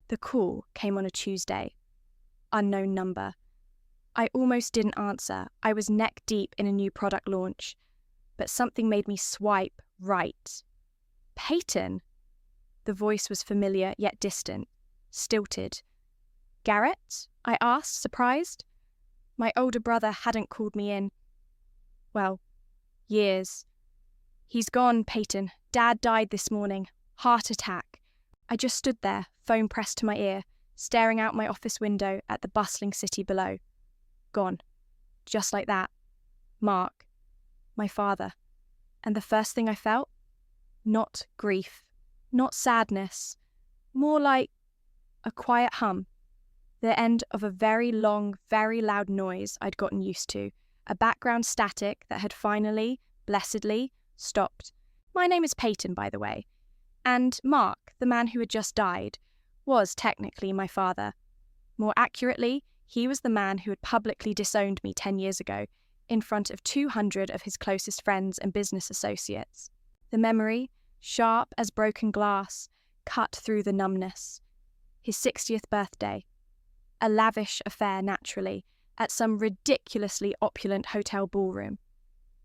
The call came on a Tuesday. Unknown number. I almost didn't answer. I was neck deep in a new product launch. But something made me swipe right. Payton! The voice was familiar yet distant, stilted. Garrett? I asked, surprised. My older brother hadn't called me in, well, years. He's gone, Payton. Dad died this morning. Heart attack. I just stood there, phone pressed to my ear, staring out my office window at the bustling city below. Gone. Just like that. Mark. My father. And the first thing I felt? Not grief. Not sadness. More like a quiet hum. The end of a very long, very loud noise I'd gotten used to. A background static that had finally, blessedly, stopped. My name is Payton, by the way. And Mark, the man who had just died, was technically my father. More accurately, he was the man who had publicly disowned me 10 years ago, in front of 200 of his closest friends and business associates. The memory, sharp as broken glass, cut through the numbness. His 60th birthday. A lavish affair, naturally, at some ridiculously opulent hotel ballroom.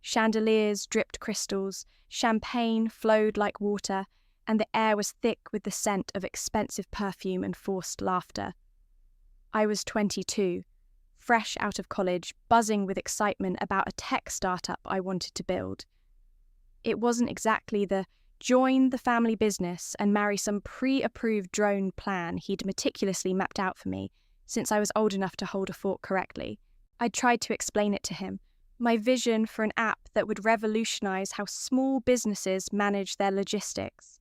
Chandeliers dripped crystals, champagne flowed like water, and the air was thick with the scent of expensive perfume and forced laughter. I was 22, fresh out of college, buzzing with excitement about a tech startup I wanted to build. It wasn't exactly the join the family business and marry some pre-approved drone plan he'd meticulously mapped out for me since I was old enough to hold a fork correctly. I'd tried to explain it to him, my vision for an app that would revolutionize how small businesses manage their logistics.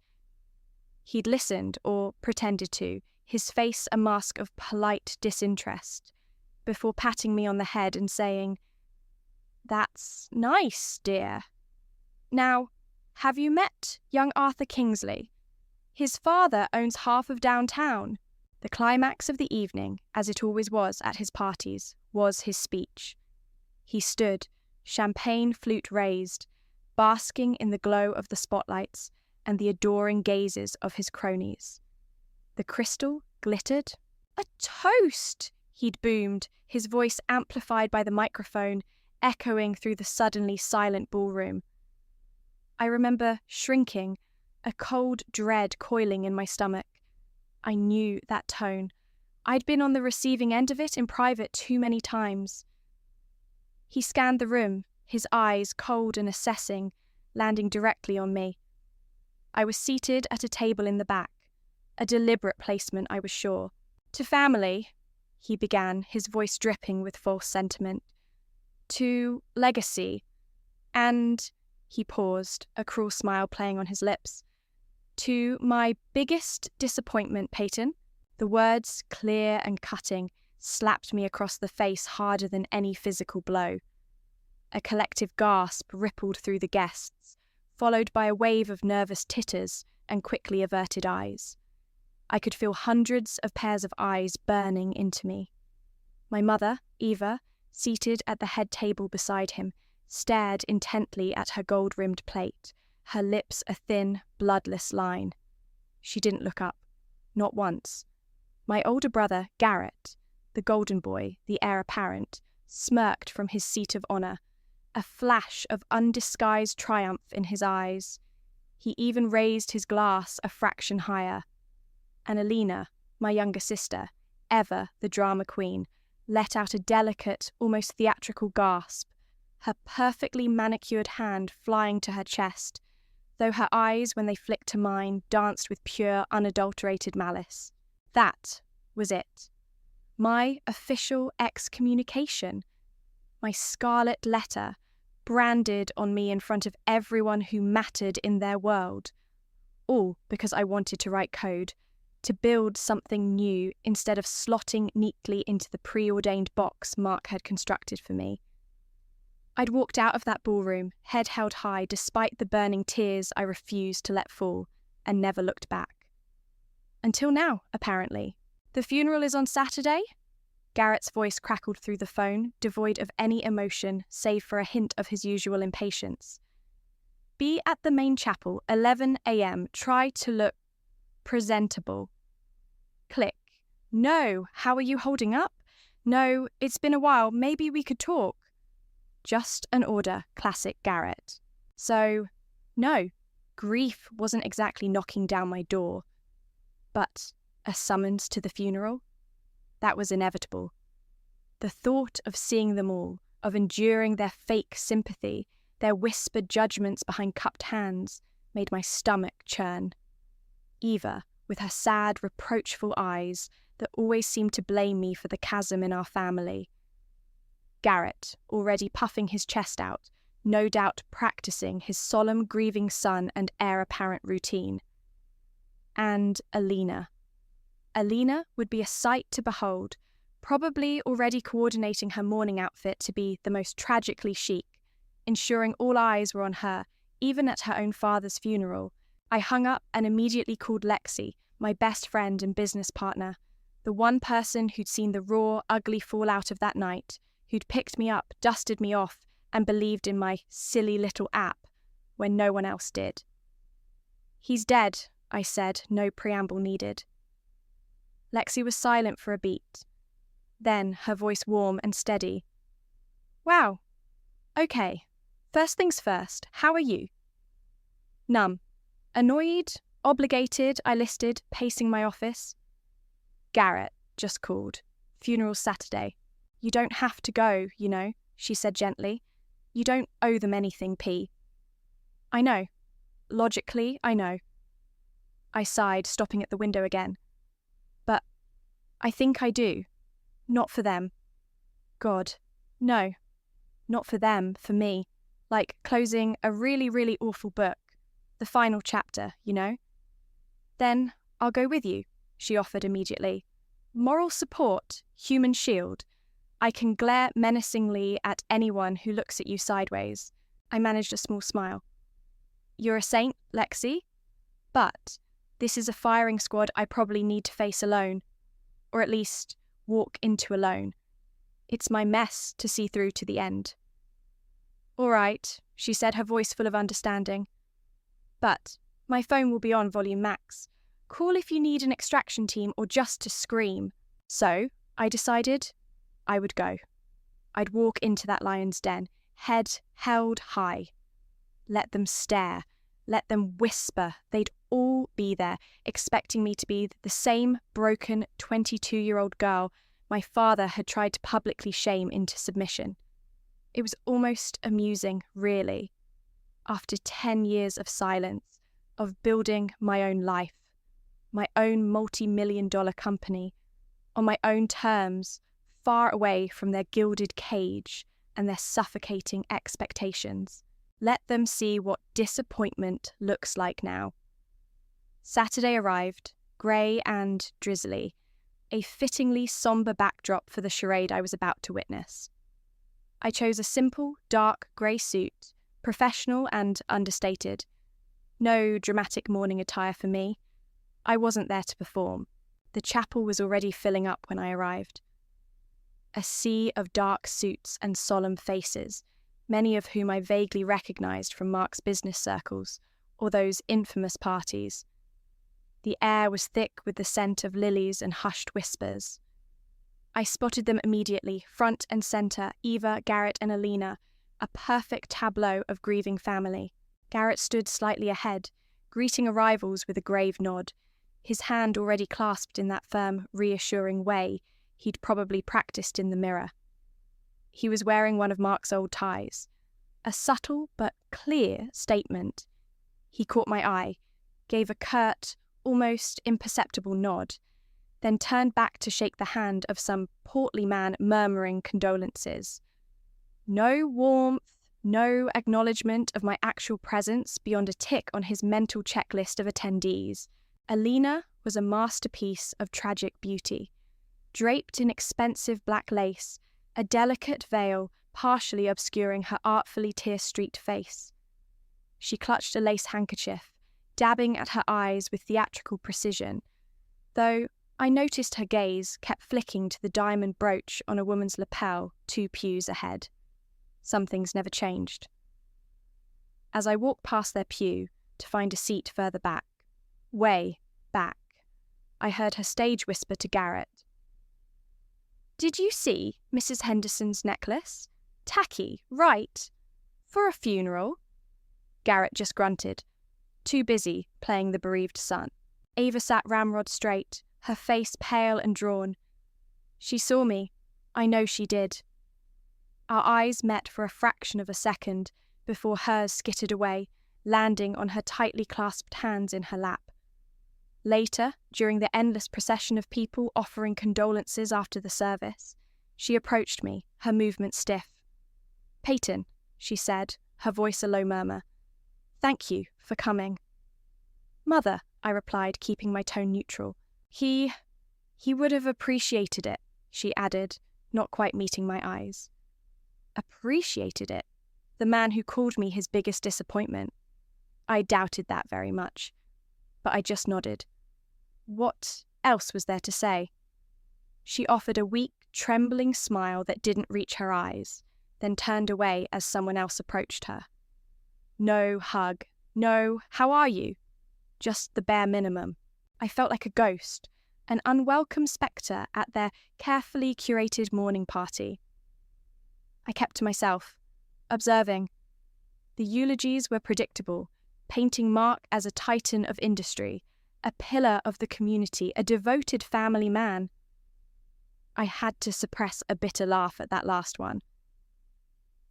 He'd listened, or pretended to, his face a mask of polite disinterest, before patting me on the head and saying, "That's nice, dear. Now, have you met young Arthur Kingsley? His father owns half of downtown." The climax of the evening, as it always was at his parties, was his speech. He stood, champagne flute raised, basking in the glow of the spotlights and the adoring gazes of his cronies. The crystal glittered. "A toast!" he'd boomed, his voice amplified by the microphone, echoing through the suddenly silent ballroom. I remember shrinking, a cold dread coiling in my stomach. I knew that tone. I'd been on the receiving end of it in private too many times. He scanned the room, his eyes cold and assessing, landing directly on me. I was seated at a table in the back, a deliberate placement, I was sure. "To family," he began, his voice dripping with false sentiment. "To legacy. And," he paused, a cruel smile playing on his lips, "to my biggest disappointment, Payton." The words, clear and cutting, slapped me across the face harder than any physical blow. A collective gasp rippled through the guests, followed by a wave of nervous titters and quickly averted eyes. I could feel hundreds of pairs of eyes burning into me. My mother, Eva, seated at the head table beside him, stared intently at her gold-rimmed plate, her lips a thin, bloodless line. She didn't look up, not once. My older brother, Garrett, the golden boy, the heir apparent, smirked from his seat of honour, a flash of undisguised triumph in his eyes. He even raised his glass a fraction higher. And Alina, my younger sister, ever the drama queen, let out a delicate, almost theatrical gasp, her perfectly manicured hand flying to her chest, though her eyes, when they flicked to mine, danced with pure, unadulterated malice. That was it. My official excommunication. My scarlet letter, branded on me in front of everyone who mattered in their world. All because I wanted to write code, to build something new instead of slotting neatly into the preordained box Mark had constructed for me. I'd walked out of that ballroom, head held high despite the burning tears I refused to let fall, and never looked back. Until now, apparently. "The funeral is on Saturday?" Garrett's voice crackled through the phone, devoid of any emotion save for a hint of his usual impatience. "Be at the main chapel, 11 a.m. Try to look presentable." Click. No, how are you holding up? No, it's been a while, maybe we could talk. Just an order, classic Garrett. So, no, grief wasn't exactly knocking down my door, but a summons to the funeral? That was inevitable. The thought of seeing them all, of enduring their fake sympathy, their whispered judgments behind cupped hands, made my stomach churn. Eva, with her sad, reproachful eyes that always seemed to blame me for the chasm in our family. Garrett, already puffing his chest out, no doubt practicing his solemn grieving son and heir apparent routine. And Alina. Alina would be a sight to behold, probably already coordinating her mourning outfit to be the most tragically chic, ensuring all eyes were on her, even at her own father's funeral. I hung up and immediately called Lexi, my best friend and business partner, the one person who'd seen the raw, ugly fallout of that night, who'd picked me up, dusted me off, and believed in my silly little app when no one else did. "He's dead," I said, no preamble needed. Lexi was silent for a beat. Then, her voice warm and steady. "Wow. Okay. First things first, how are you?" "Numb. Annoyed, obligated," I listed, pacing my office. "Garrett just called. Funeral's Saturday. You don't have to go, you know," she said gently. "You don't owe them anything, P." "I know. Logically, I know." I sighed, stopping at the window again. "But I think I do. Not for them. God, no. Not for them, for me. Like closing a really, really awful book. The final chapter, you know?" "Then I'll go with you," she offered immediately. "Moral support, human shield. I can glare menacingly at anyone who looks at you sideways." I managed a small smile. "You're a saint, Lexi. But this is a firing squad I probably need to face alone. Or at least walk into alone. It's my mess to see through to the end." "All right," she said, her voice full of understanding. "But my phone will be on volume max. Call if you need an extraction team or just to scream." So, I decided I would go. I'd walk into that lion's den, head held high. Let them stare. Let them whisper. They'd all be there, expecting me to be the same broken 22-year-old girl my father had tried to publicly shame into submission. It was almost amusing, really. After 10 years of silence, of building my own life, my own multi-million-dollar company, on my own terms, far away from their gilded cage and their suffocating expectations. Let them see what disappointment looks like now. Saturday arrived, grey and drizzly, a fittingly sombre backdrop for the charade I was about to witness. I chose a simple, dark grey suit, professional and understated. No dramatic morning attire for me. I wasn't there to perform. The chapel was already filling up when I arrived. A sea of dark suits and solemn faces, many of whom I vaguely recognised from Mark's business circles, or those infamous parties. The air was thick with the scent of lilies and hushed whispers. I spotted them immediately, front and centre, Eva, Garrett and Alina, a perfect tableau of grieving family. Garrett stood slightly ahead, greeting arrivals with a grave nod, his hand already clasped in that firm, reassuring way he'd probably practiced in the mirror. He was wearing one of Mark's old ties. A subtle but clear statement. He caught my eye, gave a curt, almost imperceptible nod, then turned back to shake the hand of some portly man murmuring condolences. No warmth, no acknowledgement of my actual presence beyond a tick on his mental checklist of attendees. Alina was a masterpiece of tragic beauty. Draped in expensive black lace, a delicate veil partially obscuring her artfully tear-streaked face. She clutched a lace handkerchief, dabbing at her eyes with theatrical precision, though I noticed her gaze kept flicking to the diamond brooch on a woman's lapel 2 pews ahead. Some things never changed. As I walked past their pew to find a seat further back, way back, I heard her stage whisper to Garrett, Did you see Mrs. Henderson's necklace? Tacky, right? For a funeral? Garrett just grunted, too busy playing the bereaved son. Ava sat ramrod straight, her face pale and drawn. She saw me. I know she did. Our eyes met for a fraction of a second before hers skittered away, landing on her tightly clasped hands in her lap. Later, during the endless procession of people offering condolences after the service, she approached me, her movement stiff. "Payton," she said, her voice a low murmur. "Thank you for coming." "Mother," I replied, keeping my tone neutral. He would have appreciated it," she added, not quite meeting my eyes. Appreciated it? The man who called me his biggest disappointment. I doubted that very much, but I just nodded. What else was there to say? She offered a weak, trembling smile that didn't reach her eyes, then turned away as someone else approached her. No hug, no "how are you?" Just the bare minimum. I felt like a ghost, an unwelcome spectre at their carefully curated mourning party. I kept to myself, observing. The eulogies were predictable, painting Mark as a titan of industry, a pillar of the community, a devoted family man. I had to suppress a bitter laugh at that last one.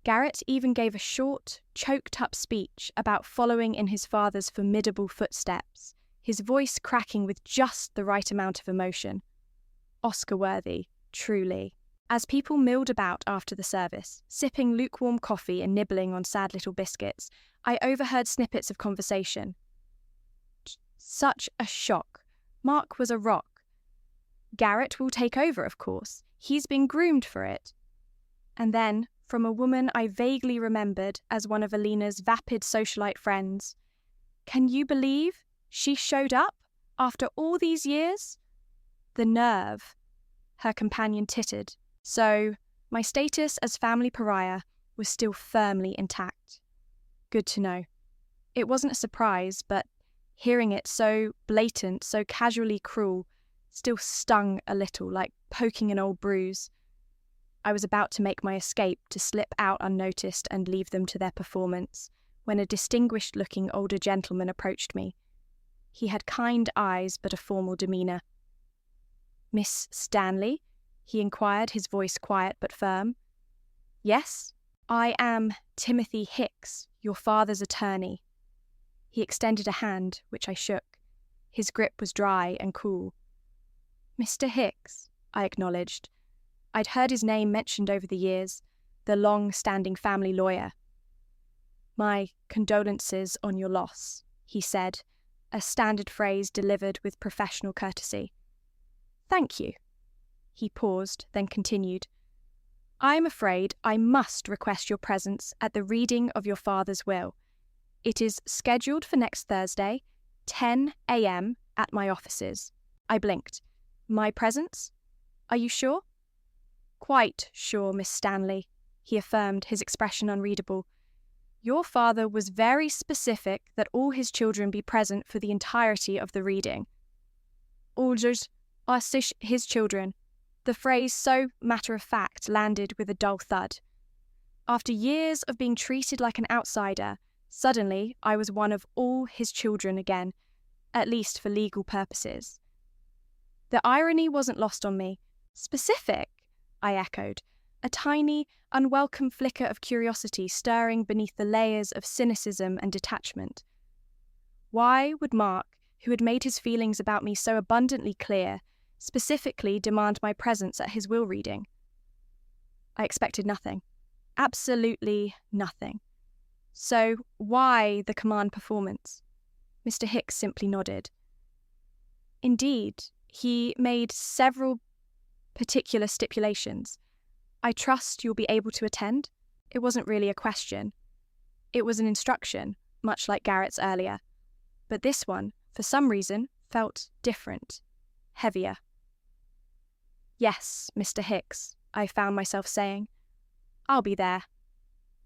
Garrett even gave a short, choked-up speech about following in his father's formidable footsteps, his voice cracking with just the right amount of emotion. Oscar-worthy, truly. As people milled about after the service, sipping lukewarm coffee and nibbling on sad little biscuits, I overheard snippets of conversation. Such a shock. Mark was a rock. Garrett will take over, of course. He's been groomed for it. And then, from a woman I vaguely remembered as one of Alina's vapid socialite friends, "Can you believe she showed up after all these years?" The nerve. Her companion tittered. So, my status as family pariah was still firmly intact. Good to know. It wasn't a surprise, but hearing it so blatant, so casually cruel, still stung a little, like poking an old bruise. I was about to make my escape, to slip out unnoticed and leave them to their performance, when a distinguished-looking older gentleman approached me. He had kind eyes but a formal demeanour. "Miss Stanley?" he inquired, his voice quiet but firm. "Yes, I am Timothy Hicks, your father's attorney." He extended a hand, which I shook. His grip was dry and cool. "Mr. Hicks," I acknowledged. I'd heard his name mentioned over the years, the long-standing family lawyer. "My condolences on your loss," he said, a standard phrase delivered with professional courtesy. "Thank you." He paused, then continued. "I am afraid I must request your presence at the reading of your father's will. It is scheduled for next Thursday, 10 a.m. at my offices." I blinked. "My presence? Are you sure?" "Quite sure, Miss Stanley," he affirmed, his expression unreadable. "Your father was very specific that all his children be present for the entirety of the reading." "Alders are his children." The phrase, so matter-of-fact, landed with a dull thud. After years of being treated like an outsider, suddenly I was one of all his children again, at least for legal purposes. The irony wasn't lost on me. "Specific?" I echoed, a tiny, unwelcome flicker of curiosity stirring beneath the layers of cynicism and detachment. Why would Mark, who had made his feelings about me so abundantly clear, specifically demand my presence at his will reading? I expected nothing. Absolutely nothing. So why the command performance? Mr. Hicks simply nodded. Indeed, he made several particular stipulations. "I trust you'll be able to attend." It wasn't really a question. It was an instruction, much like Garrett's earlier. But this one, for some reason, felt different, heavier. "Yes, Mr. Hicks," I found myself saying. "I'll be there."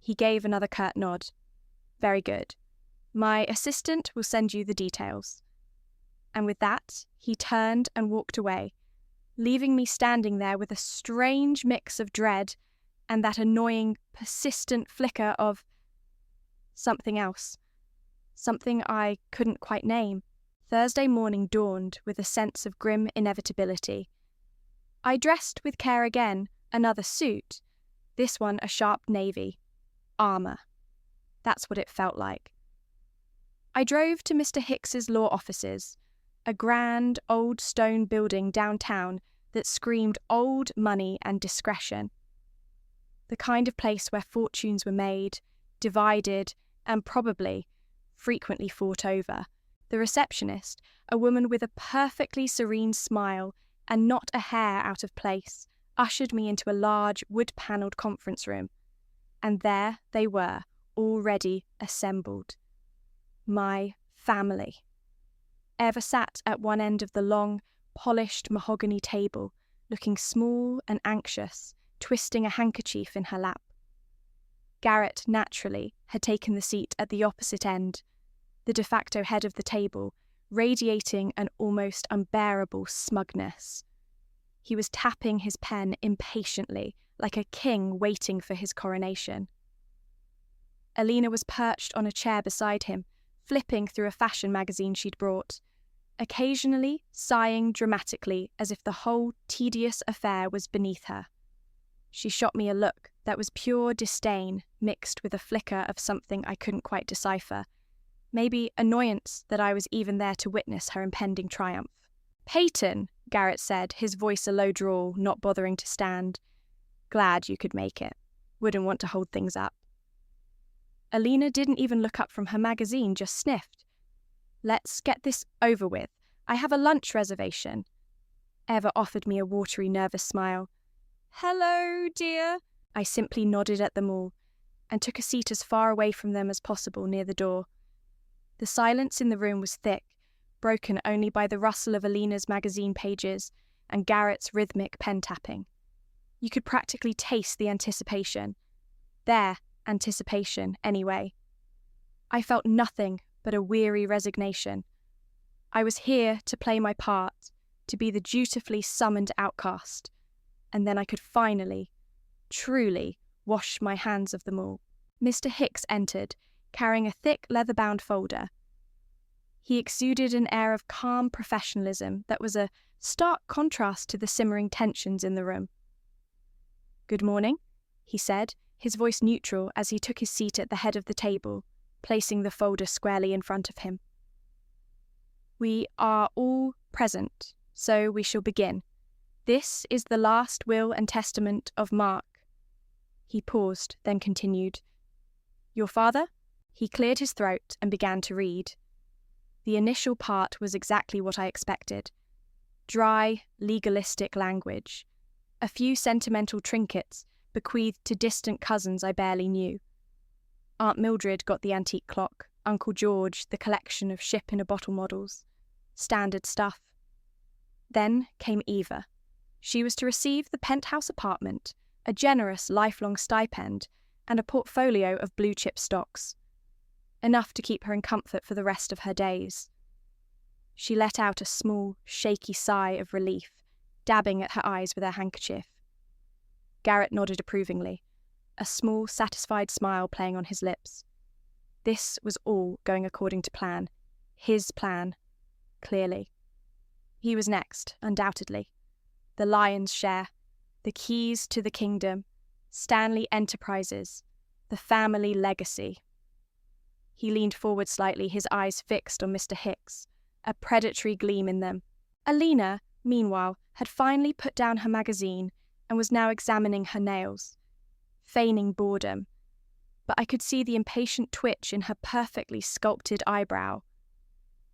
He gave another curt nod. "Very good. My assistant will send you the details." And with that, he turned and walked away, leaving me standing there with a strange mix of dread and that annoying, persistent flicker of something else, something I couldn't quite name. Thursday morning dawned with a sense of grim inevitability. I dressed with care again, another suit, this one a sharp navy. Armour. That's what it felt like. I drove to Mr. Hicks's law offices, a grand old stone building downtown that screamed old money and discretion. The kind of place where fortunes were made, divided, and probably, frequently fought over. The receptionist, a woman with a perfectly serene smile and not a hair out of place, ushered me into a large wood-panelled conference room. And there they were, already assembled. My family. Eva sat at one end of the long, polished mahogany table, looking small and anxious, twisting a handkerchief in her lap. Garrett, naturally, had taken the seat at the opposite end, the de facto head of the table, radiating an almost unbearable smugness. He was tapping his pen impatiently, like a king waiting for his coronation. Alina was perched on a chair beside him, flipping through a fashion magazine she'd brought, occasionally sighing dramatically as if the whole tedious affair was beneath her. She shot me a look that was pure disdain mixed with a flicker of something I couldn't quite decipher, maybe annoyance that I was even there to witness her impending triumph. "Payton," Garrett said, his voice a low drawl, not bothering to stand. "Glad you could make it. Wouldn't want to hold things up." Alina didn't even look up from her magazine, just sniffed. "Let's get this over with. I have a lunch reservation." Eva offered me a watery, nervous smile. "Hello, dear." I simply nodded at them all and took a seat as far away from them as possible near the door. The silence in the room was thick, broken only by the rustle of Alina's magazine pages and Garrett's rhythmic pen tapping. You could practically taste the anticipation. Their anticipation, anyway. I felt nothing but a weary resignation. I was here to play my part, to be the dutifully summoned outcast, and then I could finally, truly, wash my hands of them all. Mr. Hicks entered, carrying a thick leather-bound folder. He exuded an air of calm professionalism that was a stark contrast to the simmering tensions in the room. "Good morning," he said, his voice neutral as he took his seat at the head of the table, placing the folder squarely in front of him. "We are all present, so we shall begin. This is the last will and testament of Mark." He paused, then continued. "Your father?" He cleared his throat and began to read. The initial part was exactly what I expected. Dry, legalistic language. A few sentimental trinkets bequeathed to distant cousins I barely knew. Aunt Mildred got the antique clock, Uncle George the collection of ship-in-a-bottle models. Standard stuff. Then came Eva. She was to receive the penthouse apartment, a generous lifelong stipend, and a portfolio of blue-chip stocks. Enough to keep her in comfort for the rest of her days. She let out a small, shaky sigh of relief, dabbing at her eyes with her handkerchief. Garrett nodded approvingly, a small, satisfied smile playing on his lips. This was all going according to plan. His plan, clearly. He was next, undoubtedly. The lion's share, the keys to the kingdom, Stanley Enterprises, the family legacy. He leaned forward slightly, his eyes fixed on Mr. Hicks, a predatory gleam in them. Alina, meanwhile, had finally put down her magazine and was now examining her nails, feigning boredom, but I could see the impatient twitch in her perfectly sculpted eyebrow.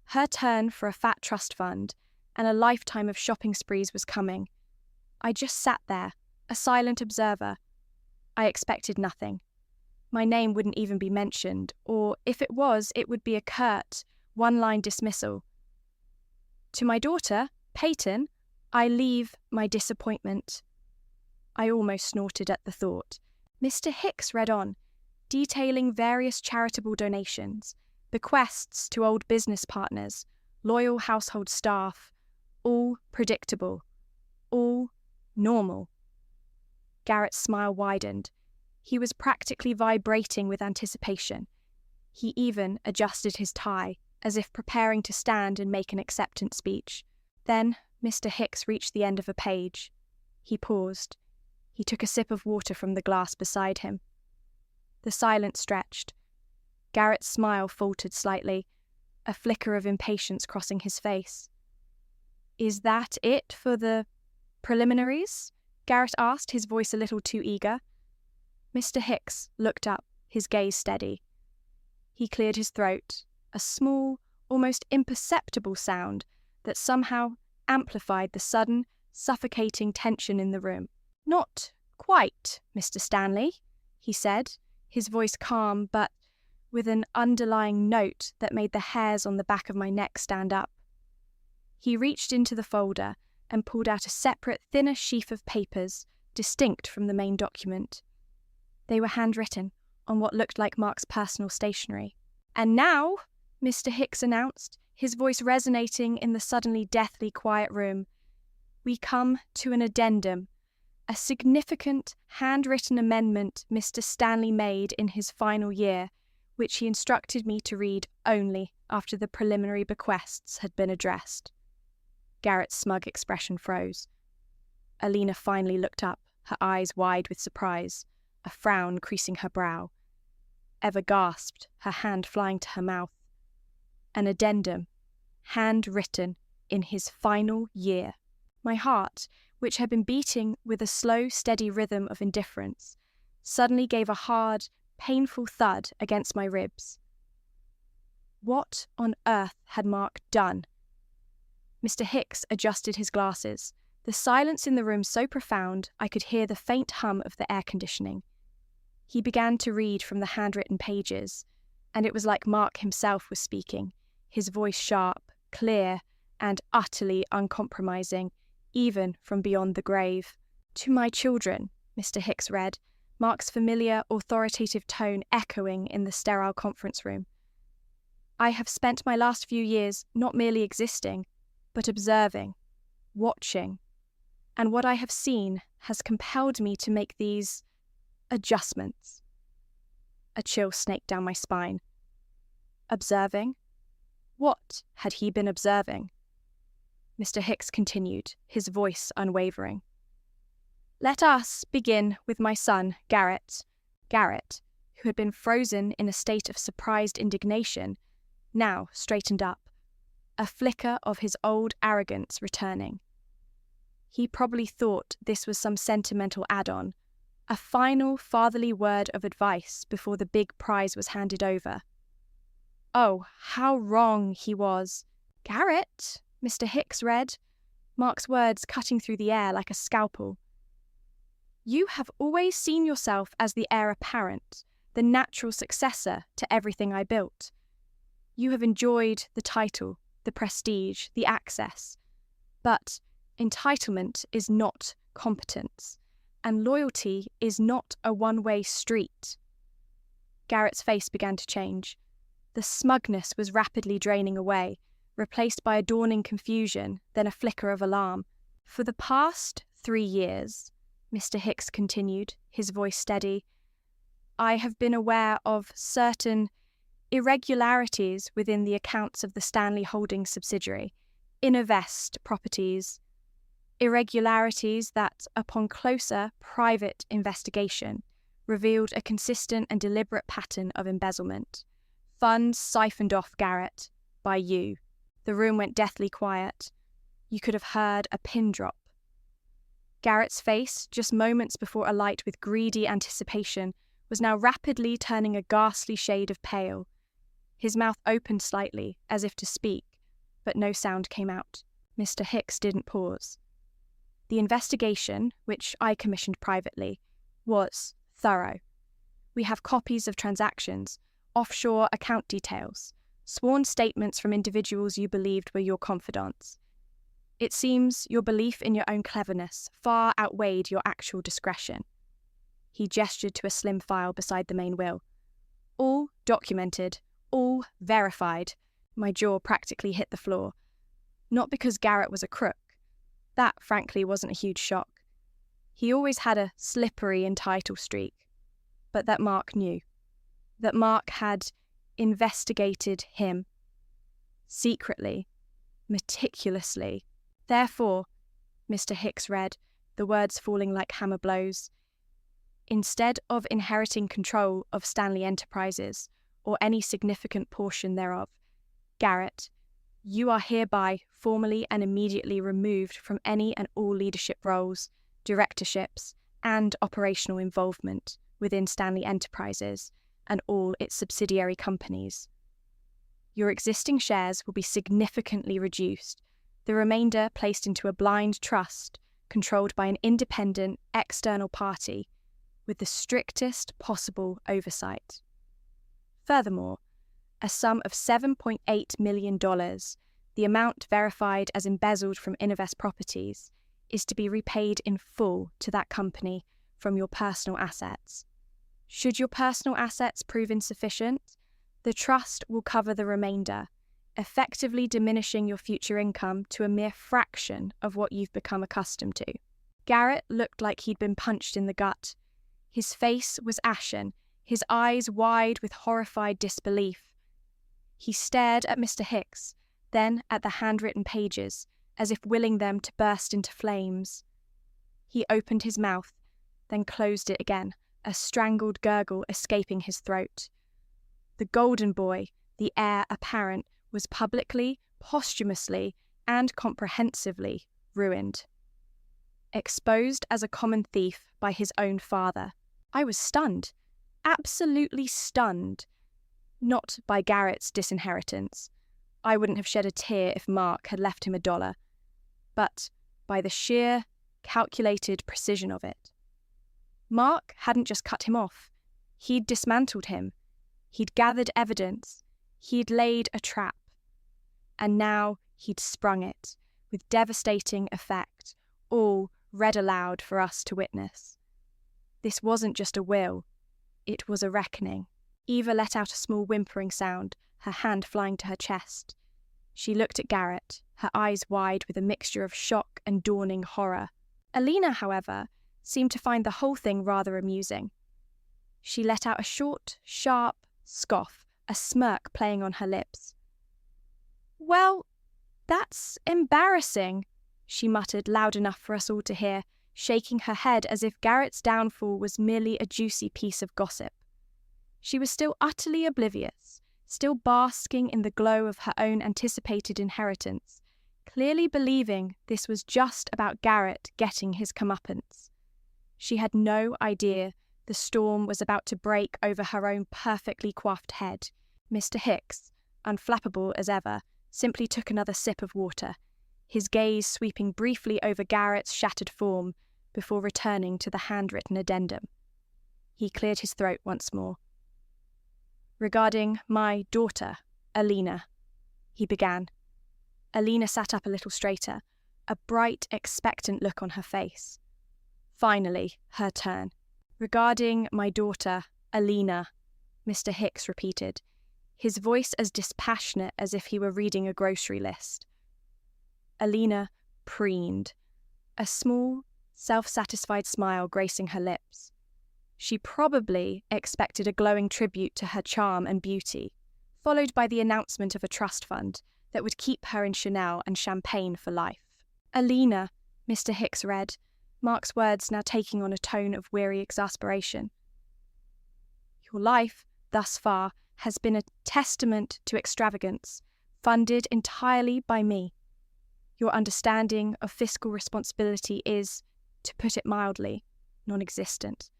Her turn for a fat trust fund and a lifetime of shopping sprees was coming. I just sat there, a silent observer. I expected nothing. My name wouldn't even be mentioned, or if it was, it would be a curt, one-line dismissal. To my daughter, Payton, I leave my disappointment. I almost snorted at the thought. Mr. Hicks read on, detailing various charitable donations, bequests to old business partners, loyal household staff, all predictable, Normal. Garrett's smile widened. He was practically vibrating with anticipation. He even adjusted his tie, as if preparing to stand and make an acceptance speech. Then Mr. Hicks reached the end of a page. He paused. He took a sip of water from the glass beside him. The silence stretched. Garrett's smile faltered slightly, a flicker of impatience crossing his face. "Is that it for the preliminaries?" Garrett asked, his voice a little too eager. Mr. Hicks looked up, his gaze steady. He cleared his throat, a small, almost imperceptible sound that somehow amplified the sudden, suffocating tension in the room. "Not quite, Mr. Stanley," he said, his voice calm but with an underlying note that made the hairs on the back of my neck stand up. He reached into the folder and pulled out a separate, thinner sheaf of papers, distinct from the main document. They were handwritten on what looked like Mark's personal stationery. "And now," Mr. Hicks announced, his voice resonating in the suddenly deathly quiet room, "we come to an addendum, a significant handwritten amendment Mr. Stanley made in his final year, which he instructed me to read only after the preliminary bequests had been addressed." Garrett's smug expression froze. Alina finally looked up, her eyes wide with surprise, a frown creasing her brow. Eva gasped, her hand flying to her mouth. An addendum, handwritten in his final year. My heart, which had been beating with a slow, steady rhythm of indifference, suddenly gave a hard, painful thud against my ribs. What on earth had Mark done? Mr. Hicks adjusted his glasses, the silence in the room so profound I could hear the faint hum of the air conditioning. He began to read from the handwritten pages, and it was like Mark himself was speaking, his voice sharp, clear, and utterly uncompromising, even from beyond the grave. "To my children," Mr. Hicks read, Mark's familiar, authoritative tone echoing in the sterile conference room. "I have spent my last few years not merely existing, but observing, watching, and what I have seen has compelled me to make these adjustments." A chill snaked down my spine. Observing? What had he been observing? Mr. Hicks continued, his voice unwavering. "Let us begin with my son, Garrett." Garrett, who had been frozen in a state of surprised indignation, now straightened up, a flicker of his old arrogance returning. He probably thought this was some sentimental add-on, a final fatherly word of advice before the big prize was handed over. Oh, how wrong he was. "Garrett," Mr. Hicks read, Mark's words cutting through the air like a scalpel. "You have always seen yourself as the heir apparent, the natural successor to everything I built. You have enjoyed the title, the prestige, the access. But entitlement is not competence, and loyalty is not a one-way street." Garrett's face began to change. The smugness was rapidly draining away, replaced by a dawning confusion, then a flicker of alarm. "For the past 3 years," Mr. Hicks continued, his voice steady, "I have been aware of certain irregularities within the accounts of the Stanley Holdings subsidiary, Innovest Properties. Irregularities that, upon closer, private investigation, revealed a consistent and deliberate pattern of embezzlement. Funds siphoned off Garrett by you." The room went deathly quiet. You could have heard a pin drop. Garrett's face, just moments before alight with greedy anticipation, was now rapidly turning a ghastly shade of pale. His mouth opened slightly, as if to speak, but no sound came out. Mr. Hicks didn't pause. "The investigation, which I commissioned privately, was thorough. We have copies of transactions, offshore account details, sworn statements from individuals you believed were your confidants. It seems your belief in your own cleverness far outweighed your actual discretion." He gestured to a slim file beside the main will. "All documented, all verified." My jaw practically hit the floor. Not because Garrett was a crook. That, frankly, wasn't a huge shock. He always had a slippery entitle streak, but that Mark knew. That Mark had investigated him. Secretly, meticulously. Therefore, Mr. Hicks read, the words falling like hammer blows, instead of inheriting control of Stanley Enterprises, or any significant portion thereof, Garrett, you are hereby formally and immediately removed from any and all leadership roles, directorships, and operational involvement within Stanley Enterprises and all its subsidiary companies. Your existing shares will be significantly reduced, the remainder placed into a blind trust controlled by an independent external party with the strictest possible oversight. Furthermore, a sum of $7.8 million, the amount verified as embezzled from Innovest Properties, is to be repaid in full to that company from your personal assets. Should your personal assets prove insufficient, the trust will cover the remainder, effectively diminishing your future income to a mere fraction of what you've become accustomed to. Garrett looked like he'd been punched in the gut. His face was ashen, his eyes wide with horrified disbelief. He stared at Mr. Hicks, then at the handwritten pages, as if willing them to burst into flames. He opened his mouth, then closed it again, a strangled gurgle escaping his throat. The golden boy, the heir apparent, was publicly, posthumously, and comprehensively ruined. Exposed as a common thief by his own father. I was stunned, absolutely stunned. Not by Garrett's disinheritance. I wouldn't have shed a tear if Mark had left him $1, but by the sheer, calculated precision of it. Mark hadn't just cut him off. He'd dismantled him. He'd gathered evidence. He'd laid a trap. And now he'd sprung it, with devastating effect, all read aloud for us to witness. This wasn't just a will, it was a reckoning. Eva let out a small whimpering sound, her hand flying to her chest. She looked at Garrett, her eyes wide with a mixture of shock and dawning horror. Alina, however, seemed to find the whole thing rather amusing. She let out a short, sharp scoff, a smirk playing on her lips. "Well, that's embarrassing," she muttered loud enough for us all to hear, shaking her head as if Garrett's downfall was merely a juicy piece of gossip. She was still utterly oblivious, still basking in the glow of her own anticipated inheritance, clearly believing this was just about Garrett getting his comeuppance. She had no idea the storm was about to break over her own perfectly coiffed head. Mr. Hicks, unflappable as ever, simply took another sip of water, his gaze sweeping briefly over Garrett's shattered form before returning to the handwritten addendum. He cleared his throat once more. "Regarding my daughter, Alina," he began. Alina sat up a little straighter, a bright, expectant look on her face. Finally, her turn. "Regarding my daughter, Alina," Mr. Hicks repeated, his voice as dispassionate as if he were reading a grocery list. Alina preened, a small, self-satisfied smile gracing her lips. She probably expected a glowing tribute to her charm and beauty, followed by the announcement of a trust fund that would keep her in Chanel and champagne for life. "Alina," Mr. Hicks read, Mark's words now taking on a tone of weary exasperation. "Your life, thus far, has been a testament to extravagance, funded entirely by me. Your understanding of fiscal responsibility is, to put it mildly, non-existent.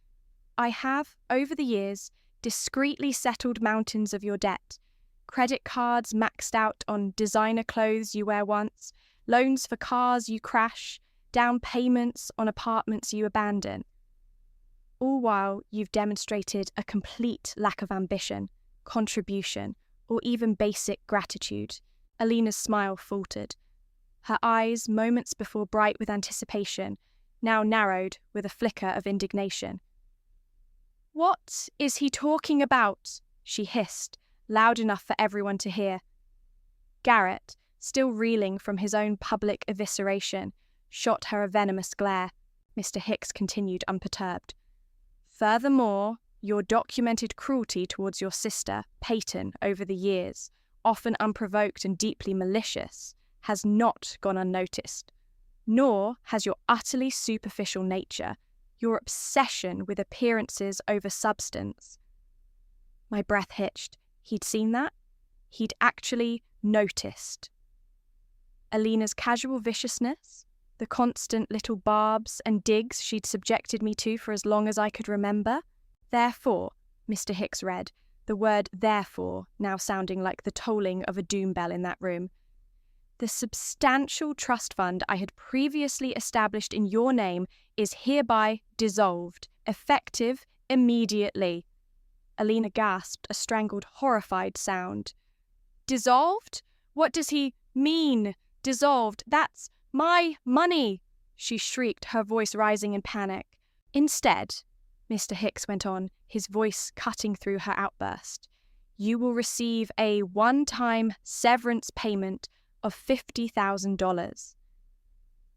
I have, over the years, discreetly settled mountains of your debt, credit cards maxed out on designer clothes you wear once, loans for cars you crash, down payments on apartments you abandon. All while you've demonstrated a complete lack of ambition, contribution, or even basic gratitude." Alina's smile faltered. Her eyes, moments before bright with anticipation, now narrowed with a flicker of indignation. "What is he talking about?" she hissed, loud enough for everyone to hear. Garrett, still reeling from his own public evisceration, shot her a venomous glare. Mr. Hicks continued unperturbed. Furthermore, your documented cruelty towards your sister, Payton, over the years, often unprovoked and deeply malicious, has not gone unnoticed, nor has your utterly superficial nature, your obsession with appearances over substance. My breath hitched. He'd seen that. He'd actually noticed. Alina's casual viciousness, the constant little barbs and digs she'd subjected me to for as long as I could remember. Therefore, Mr. Hicks read, the word therefore now sounding like the tolling of a doom bell in that room. The substantial trust fund I had previously established in your name is hereby dissolved, effective immediately. Alina gasped a strangled, horrified sound. Dissolved? What does he mean? Dissolved? That's my money! She shrieked, her voice rising in panic. Instead, Mr. Hicks went on, his voice cutting through her outburst, you will receive a one-time severance payment of $50,000.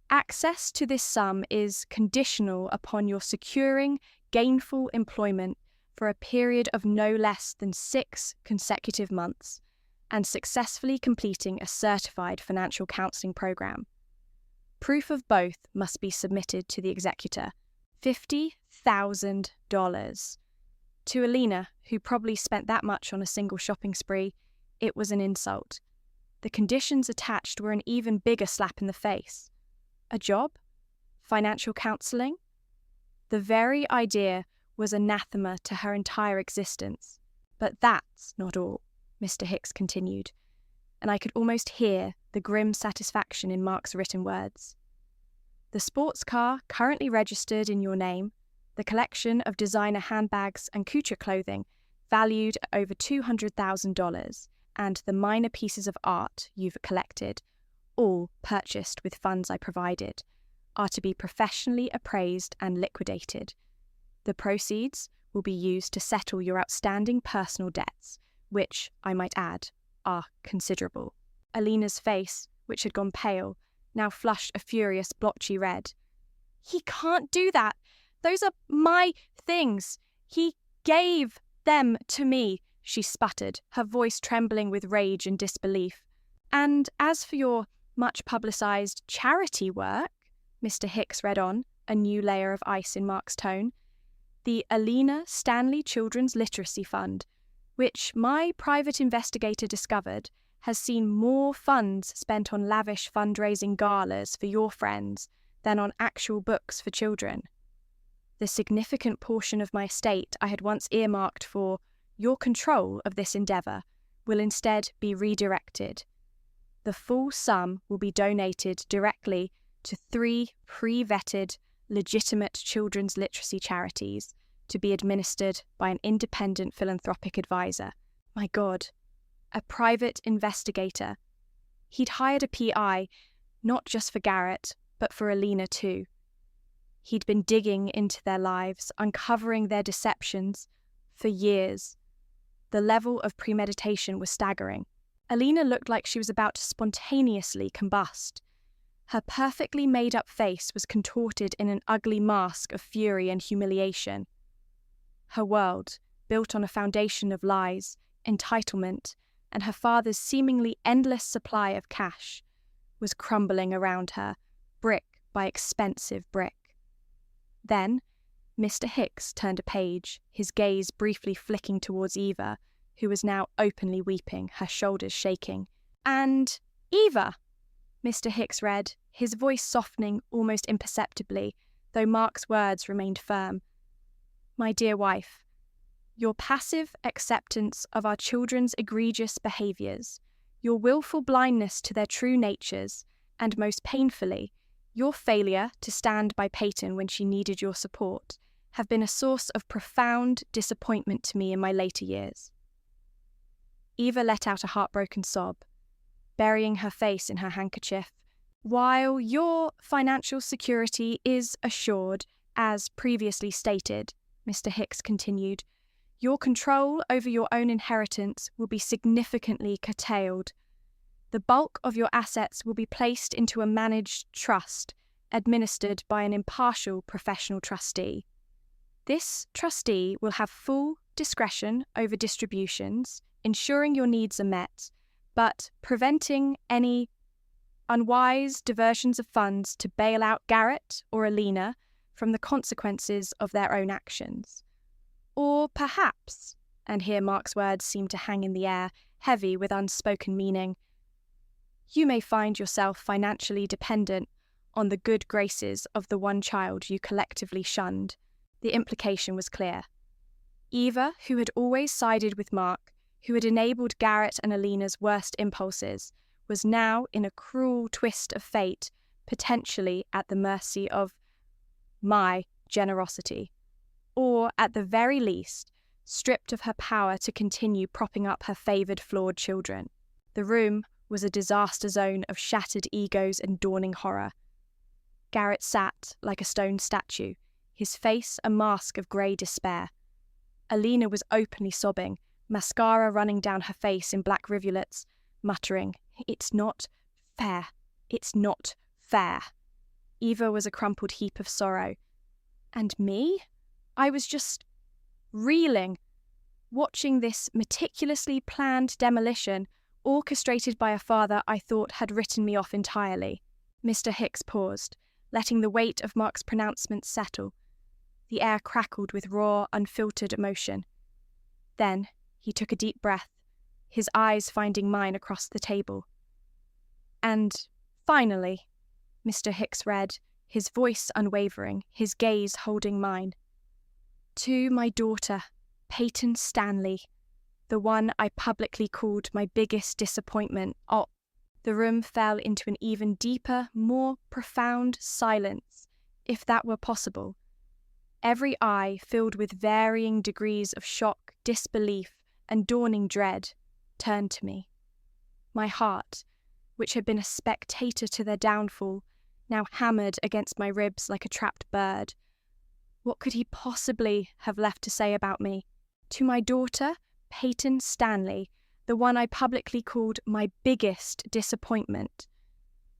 Access to this sum is conditional upon your securing gainful employment for a period of no less than 6 consecutive months and successfully completing a certified financial counselling program. Proof of both must be submitted to the executor. $50,000. To Alina, who probably spent that much on a single shopping spree, it was an insult. The conditions attached were an even bigger slap in the face. A job? Financial counselling? The very idea was anathema to her entire existence. But that's not all, Mr. Hicks continued, and I could almost hear the grim satisfaction in Mark's written words. The sports car currently registered in your name, the collection of designer handbags and couture clothing valued at over $200,000, and the minor pieces of art you've collected, all purchased with funds I provided, are to be professionally appraised and liquidated. The proceeds will be used to settle your outstanding personal debts, which, I might add, are considerable. Alina's face, which had gone pale, now flushed a furious, blotchy red. He can't do that. Those are my things. He gave them to me, she sputtered, her voice trembling with rage and disbelief. And as for your much-publicised charity work, Mr. Hicks read on, a new layer of ice in Mark's tone, the Alina Stanley Children's Literacy Fund, which my private investigator discovered has seen more funds spent on lavish fundraising galas for your friends than on actual books for children. The significant portion of my estate I had once earmarked for your control of this endeavour will instead be redirected. The full sum will be donated directly to 3 pre-vetted, legitimate children's literacy charities to be administered by an independent philanthropic advisor. My God, a private investigator. He'd hired a PI, not just for Garrett, but for Alina too. He'd been digging into their lives, uncovering their deceptions, for years. The level of premeditation was staggering. Alina looked like she was about to spontaneously combust. Her perfectly made-up face was contorted in an ugly mask of fury and humiliation. Her world, built on a foundation of lies, entitlement, and her father's seemingly endless supply of cash, was crumbling around her, brick by expensive brick. Then, Mr. Hicks turned a page, his gaze briefly flicking towards Eva, who was now openly weeping, her shoulders shaking. And Eva, Mr. Hicks read, his voice softening almost imperceptibly, though Mark's words remained firm. My dear wife, your passive acceptance of our children's egregious behaviours, your willful blindness to their true natures, and most painfully, your failure to stand by Payton when she needed your support, have been a source of profound disappointment to me in my later years. Eva let out a heartbroken sob, burying her face in her handkerchief. While your financial security is assured, as previously stated, Mr. Hicks continued, your control over your own inheritance will be significantly curtailed. The bulk of your assets will be placed into a managed trust, administered by an impartial professional trustee. This trustee will have full discretion over distributions, ensuring your needs are met, but preventing any unwise diversions of funds to bail out Garrett or Alina from the consequences of their own actions. Or perhaps, and here Mark's words seemed to hang in the air, heavy with unspoken meaning, you may find yourself financially dependent on the good graces of the one child you collectively shunned. The implication was clear. Eva, who had always sided with Mark, who had enabled Garrett and Alina's worst impulses, was now in a cruel twist of fate, potentially at the mercy of my generosity, or at the very least, stripped of her power to continue propping up her favoured flawed children. The room was a disaster zone of shattered egos and dawning horror. Garrett sat like a stone statue, his face a mask of grey despair. Alina was openly sobbing, mascara running down her face in black rivulets, muttering, "It's not fair. It's not fair." Eva was a crumpled heap of sorrow. And me? I was just reeling, watching this meticulously planned demolition orchestrated by a father I thought had written me off entirely. Mr. Hicks paused, letting the weight of Mark's pronouncement settle. The air crackled with raw, unfiltered emotion. Then he took a deep breath, his eyes finding mine across the table. And finally, Mr. Hicks read, his voice unwavering, his gaze holding mine. To my daughter, Payton Stanley, the one I publicly called my biggest disappointment. Oh, the room fell into an even deeper, more profound silence, if that were possible. Every eye filled with varying degrees of shock, disbelief, and dawning dread, turned to me. My heart, which had been a spectator to their downfall, now hammered against my ribs like a trapped bird. What could he possibly have left to say about me? To my daughter, Payton Stanley, the one I publicly called my biggest disappointment.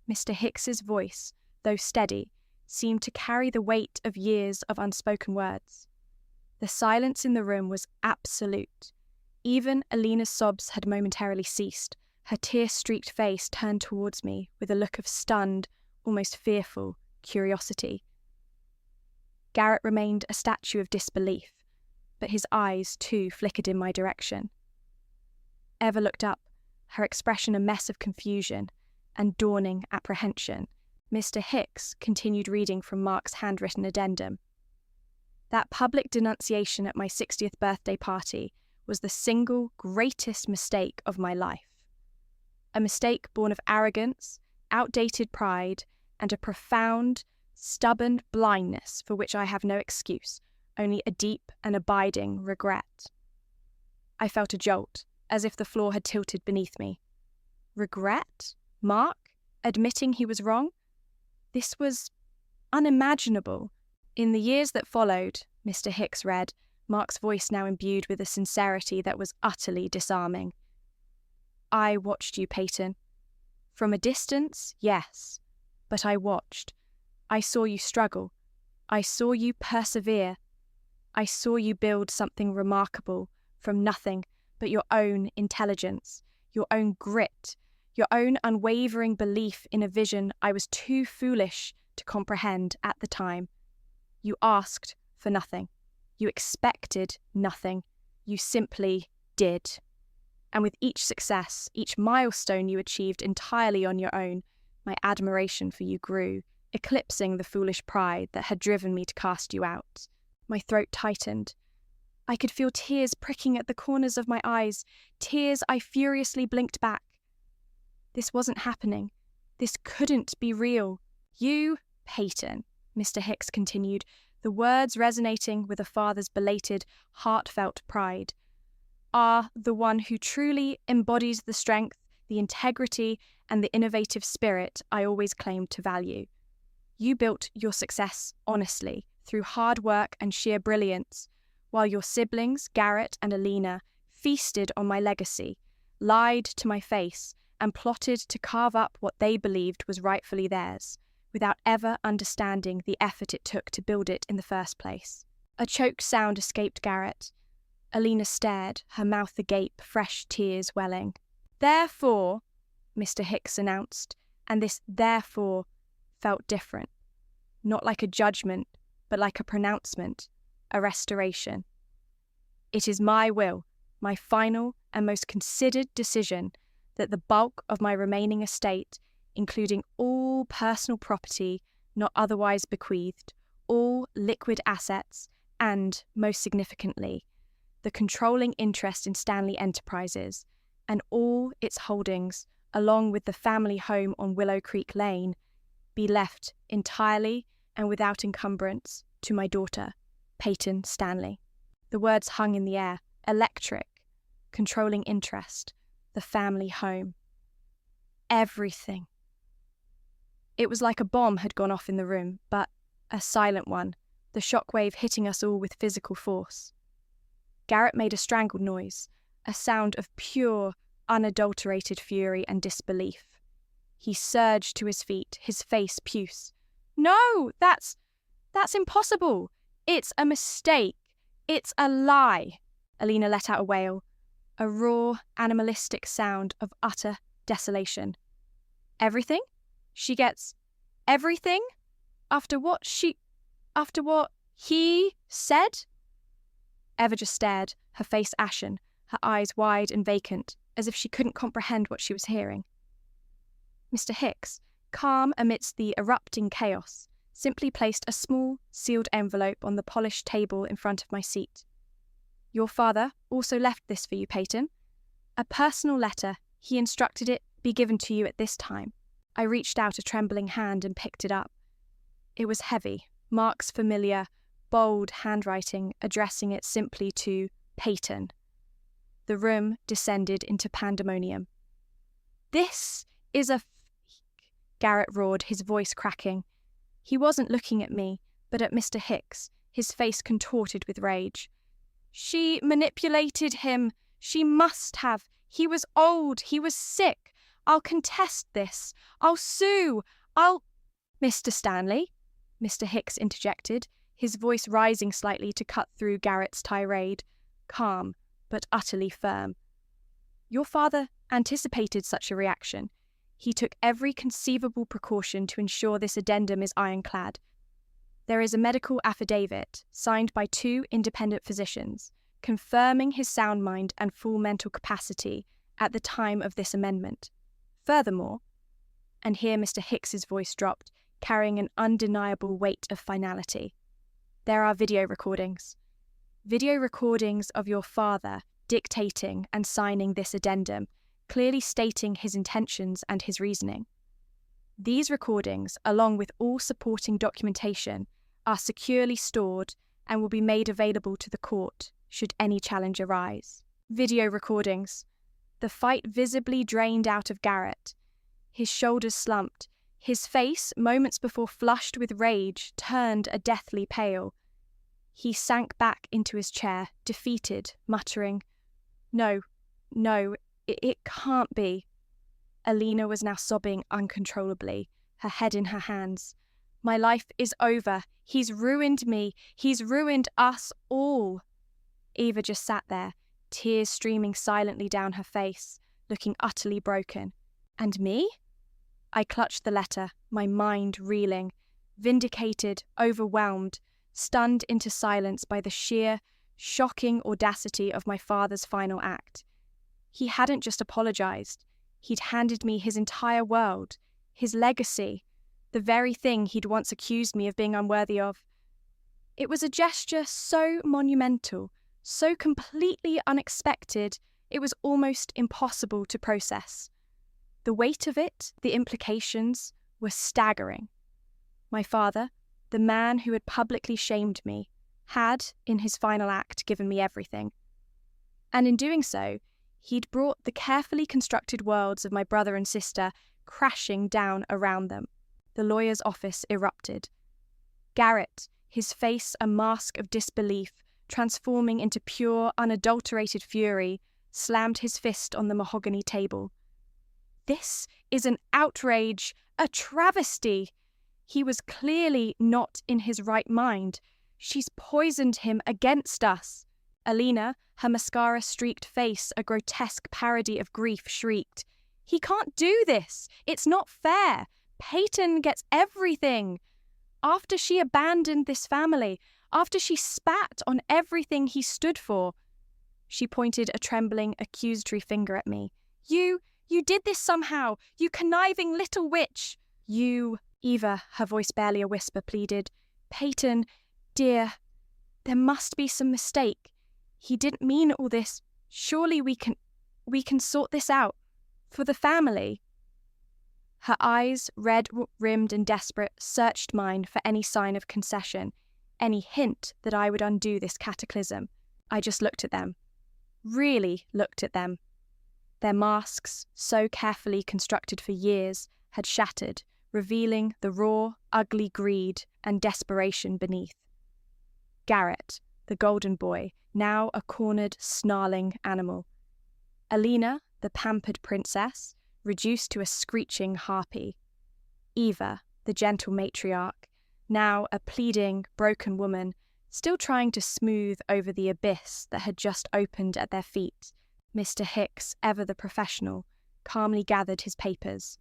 Mr. Hicks's voice, though steady, seemed to carry the weight of years of unspoken words. The silence in the room was absolute. Even Alina's sobs had momentarily ceased, her tear-streaked face turned towards me with a look of stunned, almost fearful curiosity. Garrett remained a statue of disbelief, but his eyes, too, flickered in my direction. Eva looked up, her expression a mess of confusion and dawning apprehension. Mr. Hicks continued reading from Mark's handwritten addendum. That public denunciation at my 60th birthday party was the single greatest mistake of my life. A mistake born of arrogance, outdated pride, and a profound, stubborn blindness for which I have no excuse, only a deep and abiding regret. I felt a jolt, as if the floor had tilted beneath me. Regret? Mark? Admitting he was wrong? This was unimaginable. In the years that followed, Mr. Hicks read, Mark's voice now imbued with a sincerity that was utterly disarming. I watched you, Payton. From a distance, yes, but I watched. I saw you struggle. I saw you persevere. I saw you build something remarkable from nothing but your own intelligence, your own grit, your own unwavering belief in a vision I was too foolish to comprehend at the time. You asked for nothing. You expected nothing. You simply did. And with each success, each milestone you achieved entirely on your own, my admiration for you grew, eclipsing the foolish pride that had driven me to cast you out. My throat tightened. I could feel tears pricking at the corners of my eyes, tears I furiously blinked back. This wasn't happening. This couldn't be real. You, Payton, Mr. Hicks continued, the words resonating with a father's belated, heartfelt pride, are the one who truly embodies the strength, the integrity, and the innovative spirit I always claimed to value. You built your success honestly, through hard work and sheer brilliance, while your siblings, Garrett and Alina, feasted on my legacy, lied to my face, and plotted to carve up what they believed was rightfully theirs, without ever understanding the effort it took to build it in the first place. A choked sound escaped Garrett. Alina stared, her mouth agape, fresh tears welling. "Therefore," Mr. Hicks announced, and this "therefore" felt different. Not like a judgment, but like a pronouncement, a restoration. "It is my will, my final and most considered decision, that the bulk of my remaining estate, including all personal property not otherwise bequeathed, all liquid assets, and, most significantly, the controlling interest in Stanley Enterprises, and all its holdings, along with the family home on Willow Creek Lane, be left entirely and without encumbrance to my daughter, Payton Stanley." The words hung in the air, electric, controlling interest, the family home. Everything. It was like a bomb had gone off in the room, but a silent one, the shockwave hitting us all with physical force. Garrett made a strangled noise, a sound of pure, unadulterated fury and disbelief. He surged to his feet, his face puce. "No, that's impossible. It's a mistake. It's a lie." Alina let out a wail, a raw, animalistic sound of utter desolation. "Everything? She gets everything? After what he said?" Eva just stared, her face ashen, her eyes wide and vacant, as if she couldn't comprehend what she was hearing. Mr. Hicks, calm amidst the erupting chaos, simply placed a small, sealed envelope on the polished table in front of my seat. "Your father also left this for you, Payton. A personal letter. He instructed it be given to you at this time." I reached out a trembling hand and picked it up. It was heavy, Mark's familiar, bold handwriting addressing it simply to Payton. The room descended into pandemonium. "This is a fake," Garrett roared, his voice cracking. He wasn't looking at me, but at Mr. Hicks, his face contorted with rage. "She manipulated him. She must have. He was old. He was sick. I'll contest this. I'll sue. Mr. Stanley," Mr. Hicks interjected, his voice rising slightly to cut through Garrett's tirade, calm but utterly firm. "Your father anticipated such a reaction. He took every conceivable precaution to ensure this addendum is ironclad. There is a medical affidavit, signed by 2 independent physicians, confirming his sound mind and full mental capacity at the time of this amendment. Furthermore," and here Mr. Hicks's voice dropped, carrying an undeniable weight of finality, "there are video recordings. Video recordings of your father dictating and signing this addendum, clearly stating his intentions and his reasoning. These recordings, along with all supporting documentation, are securely stored and will be made available to the court should any challenge arise." Video recordings. The fight visibly drained out of Garrett. His shoulders slumped. His face, moments before flushed with rage, turned a deathly pale. He sank back into his chair, defeated, muttering, No, it can't be." Alina was now sobbing uncontrollably, her head in her hands. "My life is over. He's ruined me. He's ruined us all." Eva just sat there, tears streaming silently down her face, looking utterly broken. "And me?" I clutched the letter, my mind reeling, vindicated, overwhelmed, stunned into silence by the sheer, shocking audacity of my father's final act. He hadn't just apologized. He'd handed me his entire world, his legacy, the very thing he'd once accused me of being unworthy of. It was a gesture so monumental, so completely unexpected, it was almost impossible to process. The weight of it, the implications, were staggering. My father, the man who had publicly shamed me, had, in his final act, given me everything. And in doing so, he'd brought the carefully constructed worlds of my brother and sister crashing down around them. The lawyer's office erupted. Garrett, his face a mask of disbelief, transforming into pure, unadulterated fury, slammed his fist on the mahogany table. "This is an outrage, a travesty. He was clearly not in his right mind. She's poisoned him against us. Alina, her mascara-streaked face a grotesque parody of grief, shrieked, "He can't do this! It's not fair! Payton gets everything! After she abandoned this family, after she spat on everything he stood for." She pointed a trembling, accusatory finger at me. You did this somehow! You conniving little witch! Eva, her voice barely a whisper, pleaded. "Payton, dear, there must be some mistake. He didn't mean all this. Surely we can sort this out. For the family." Her eyes, red-rimmed and desperate, searched mine for any sign of concession, any hint that I would undo this cataclysm. I just looked at them. Really looked at them. Their masks, so carefully constructed for years, had shattered, revealing the raw, ugly greed and desperation beneath. Garrett, the golden boy, now a cornered, snarling animal. Alina, the pampered princess, reduced to a screeching harpy. Eva, the gentle matriarch, now a pleading, broken woman, still trying to smooth over the abyss that had just opened at their feet. Mr. Hicks, ever the professional, calmly gathered his papers.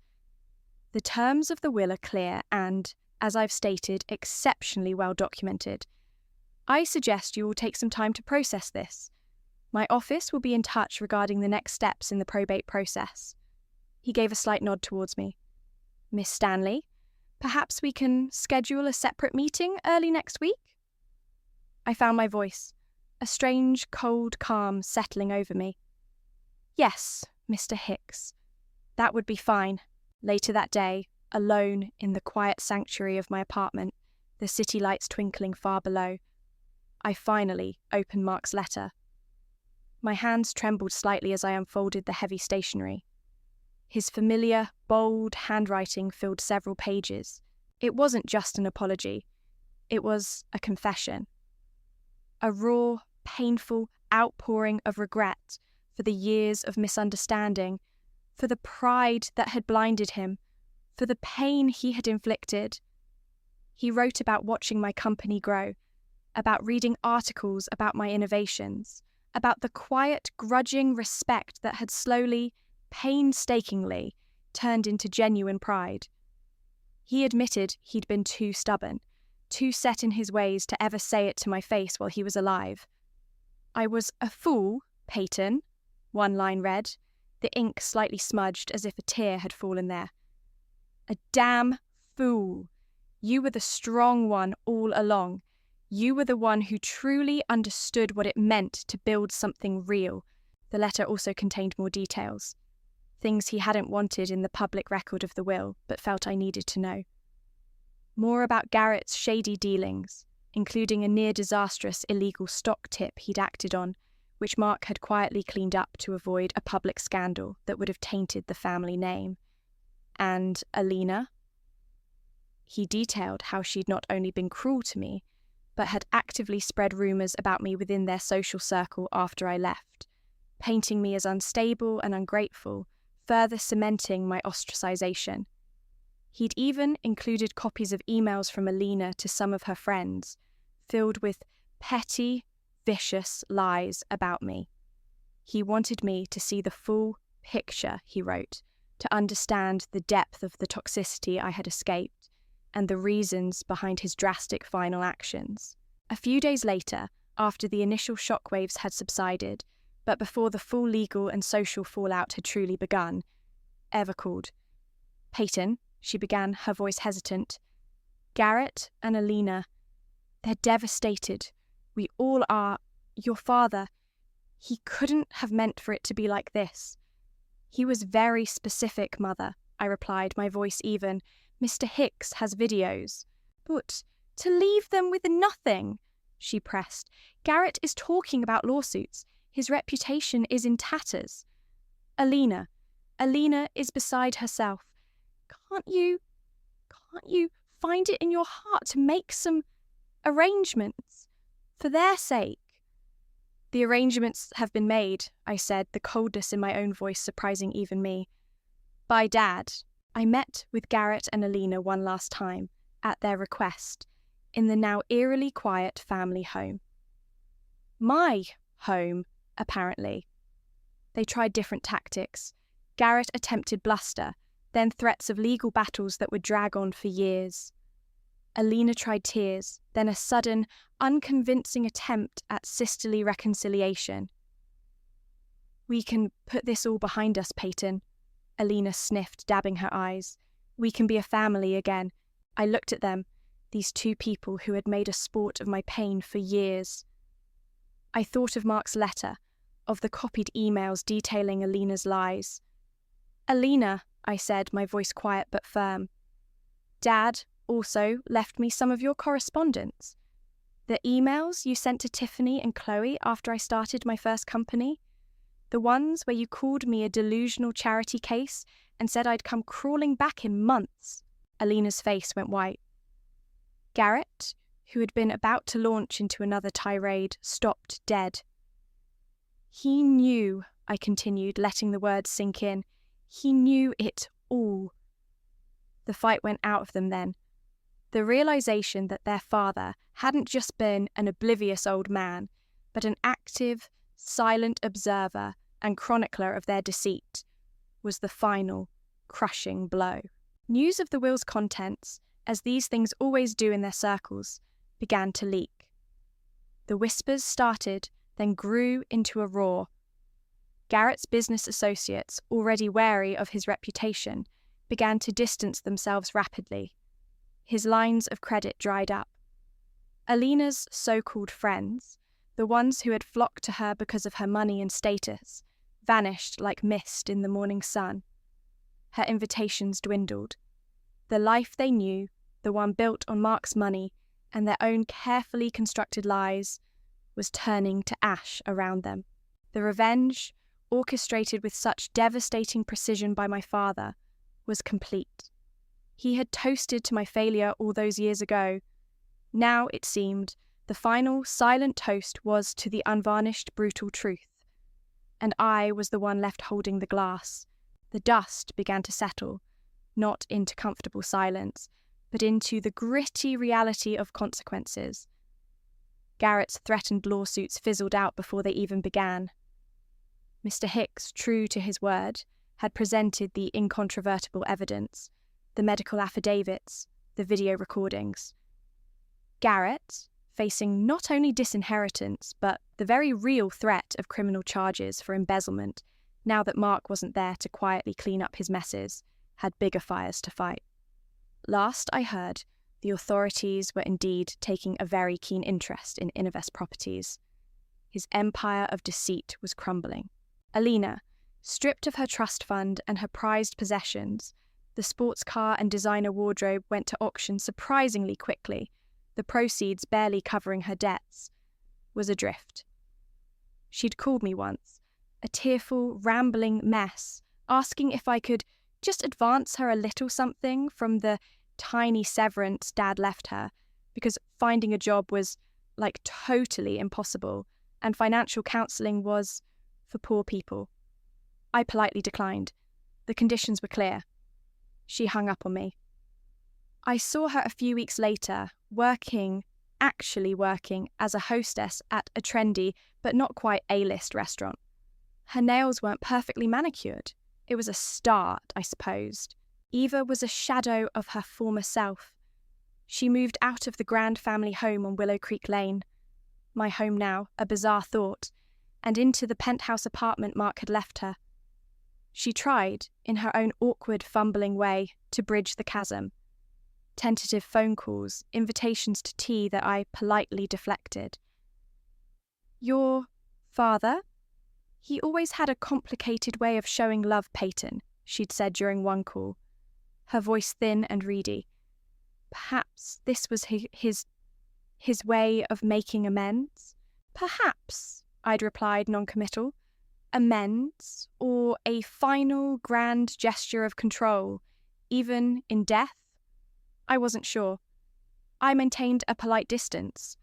The terms of the will are clear and, as I've stated, exceptionally well documented. I suggest you all take some time to process this. My office will be in touch regarding the next steps in the probate process. He gave a slight nod towards me. Miss Stanley, perhaps we can schedule a separate meeting early next week? I found my voice, a strange, cold calm settling over me. Yes, Mr. Hicks. That would be fine. Later that day, alone in the quiet sanctuary of my apartment, the city lights twinkling far below, I finally opened Mark's letter. My hands trembled slightly as I unfolded the heavy stationery. His familiar, bold handwriting filled several pages. It wasn't just an apology. It was a confession. A raw, painful outpouring of regret for the years of misunderstanding, for the pride that had blinded him, for the pain he had inflicted. He wrote about watching my company grow, about reading articles about my innovations, about the quiet, grudging respect that had slowly, painstakingly turned into genuine pride. He admitted he'd been too stubborn, too set in his ways to ever say it to my face while he was alive. "I was a fool, Payton," one line read, the ink slightly smudged as if a tear had fallen there. "A damn fool. You were the strong one all along. You were the one who truly understood what it meant to build something real." The letter also contained more details, things he hadn't wanted in the public record of the will, but felt I needed to know. More about Garrett's shady dealings, including a near-disastrous illegal stock tip he'd acted on, which Mark had quietly cleaned up to avoid a public scandal that would have tainted the family name. And Alina? He detailed how she'd not only been cruel to me, but had actively spread rumours about me within their social circle after I left, painting me as unstable and ungrateful, further cementing my ostracisation. He'd even included copies of emails from Alina to some of her friends, filled with petty, vicious lies about me. He wanted me to see the full picture, he wrote, to understand the depth of the toxicity I had escaped and the reasons behind his drastic final actions. A few days later, after the initial shockwaves had subsided, but before the full legal and social fallout had truly begun, Eva called. "Payton," she began, her voice hesitant. "Garrett and Alina, they're devastated. We all are. Your father, he couldn't have meant for it to be like this." "He was very specific, Mother," I replied, my voice even. "Mr. Hicks has videos." "But to leave them with nothing," she pressed. "Garrett is talking about lawsuits. His reputation is in tatters." Alina is beside herself. Can't you find it in your heart to make some arrangements for their sake?" "The arrangements have been made," I said, the coldness in my own voice surprising even me. "By Dad. I met with Garrett and Alina one last time, at their request in the now eerily quiet family home. My home, apparently. They tried different tactics. Garrett attempted bluster, then threats of legal battles that would drag on for years. Alina tried tears, then a sudden, unconvincing attempt at sisterly reconciliation. "We can put this all behind us, Payton," Alina sniffed, dabbing her eyes. "We can be a family again." I looked at them, these two people who had made a sport of my pain for years. I thought of Mark's letter, of the copied emails detailing Alina's lies. "Alina," I said, my voice quiet but firm, "Dad also left me some of your correspondence. The emails you sent to Tiffany and Chloe after I started my first company. The ones where you called me a delusional charity case and said I'd come crawling back in months." Alina's face went white. Garrett, who had been about to launch into another tirade, stopped dead. "He knew," I continued, letting the words sink in. "He knew it all." The fight went out of them then. The realization that their father hadn't just been an oblivious old man, but an active, silent observer and chronicler of their deceit, was the final, crushing blow. News of the will's contents, as these things always do in their circles, began to leak. The whispers started, then grew into a roar. Garrett's business associates, already wary of his reputation, began to distance themselves rapidly. His lines of credit dried up. Alina's so-called friends, the ones who had flocked to her because of her money and status, vanished like mist in the morning sun. Her invitations dwindled. The life they knew, the one built on Mark's money and their own carefully constructed lies, was turning to ash around them. The revenge, orchestrated with such devastating precision by my father, was complete. He had toasted to my failure all those years ago. Now, it seemed, the final silent toast was to the unvarnished brutal truth. And I was the one left holding the glass. The dust began to settle, not into comfortable silence, but into the gritty reality of consequences. Garrett's threatened lawsuits fizzled out before they even began. Mr. Hicks, true to his word, had presented the incontrovertible evidence, the medical affidavits, the video recordings. Garrett, facing not only disinheritance, but the very real threat of criminal charges for embezzlement, now that Mark wasn't there to quietly clean up his messes, had bigger fires to fight. Last I heard, the authorities were indeed taking a very keen interest in Innovest Properties. His empire of deceit was crumbling. Alina, stripped of her trust fund and her prized possessions, the sports car and designer wardrobe went to auction surprisingly quickly, the proceeds barely covering her debts, was adrift. She'd called me once, a tearful, rambling mess, asking if I could just advance her a little something from the tiny severance Dad left her, because finding a job was, totally impossible, and financial counselling was for poor people. I politely declined. The conditions were clear. She hung up on me. I saw her a few weeks later, actually working as a hostess at a trendy but not quite A-list restaurant. Her nails weren't perfectly manicured. It was a start, I supposed. Eva was a shadow of her former self. She moved out of the grand family home on Willow Creek Lane, my home now, a bizarre thought, and into the penthouse apartment Mark had left her. She tried, in her own awkward, fumbling way, to bridge the chasm. Tentative phone calls, invitations to tea that I politely deflected. "Your father? He always had a complicated way of showing love, Payton," she'd said during one call, her voice thin and reedy. Perhaps this was his way of making amends? Perhaps, I'd replied non-committal. Amends, or a final grand gesture of control, even in death? I wasn't sure. I maintained a polite distance.